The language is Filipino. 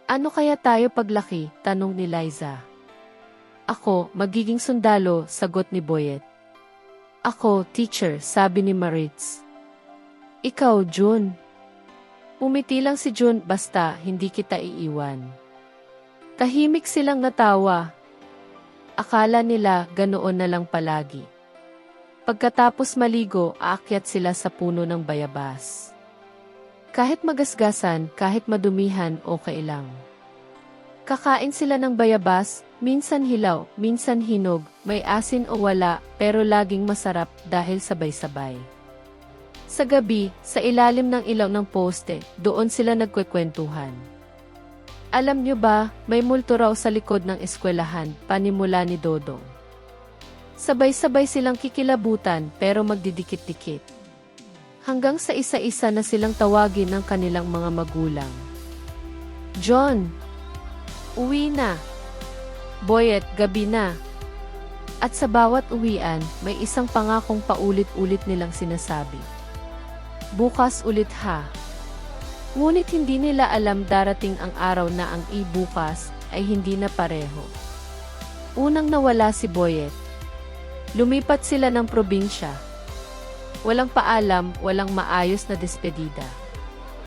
Ano kaya tayo paglaki? Tanong ni Liza. Ako, magiging sundalo, sagot ni Boyet. Ako, teacher, sabi ni Maritz. Ikaw, June. Umiti lang si June, basta hindi kita iiwan. Tahimik silang natawa. Akala nila ganoon na lang palagi. Pagkatapos maligo, aakyat sila sa puno ng bayabas. Kahit magasgasan, kahit madumihan, okay lang. Kakain sila ng bayabas, minsan hilaw, minsan hinog, may asin o wala, pero laging masarap dahil sabay-sabay. Sa gabi, sa ilalim ng ilaw ng poste, doon sila nagkwekwentuhan. Alam nyo ba, may multo raw sa likod ng eskwelahan, panimula ni Dodong. Sabay-sabay silang kikilabutan pero magdidikit-dikit. Hanggang sa isa-isa na silang tawagin ng kanilang mga magulang. John! Uwi na! Boyet, gabi na! At sa bawat uwian, may isang pangakong paulit-ulit nilang sinasabi. Bukas ulit ha! Ngunit hindi nila alam darating ang araw na ang bukas ay hindi na pareho. Unang nawala si Boyet. Lumipat sila ng probinsya. Walang paalam, walang maayos na despedida.